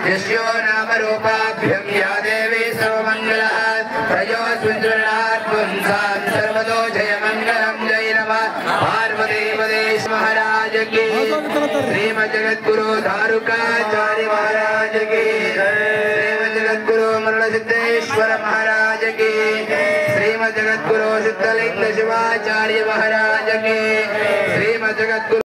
यस्यो नाम रूपाभ्यं या देवी सर्वमंगलः प्रयोस्विन्द्रनाथ पुंसां सर्वतो जय मंगलम जय नमः पार्वती पदेश महाराज की श्रीमद् जगद्गुरु धारुकाचार्य महाराज की श्रीमद् जगद्गुरु मरणसिद्धेश्वर महाराज की श्रीमद् जगद्गुरु सिद्धलिंग शिवाचार्य महाराज की श्रीमद् जगद्गुरु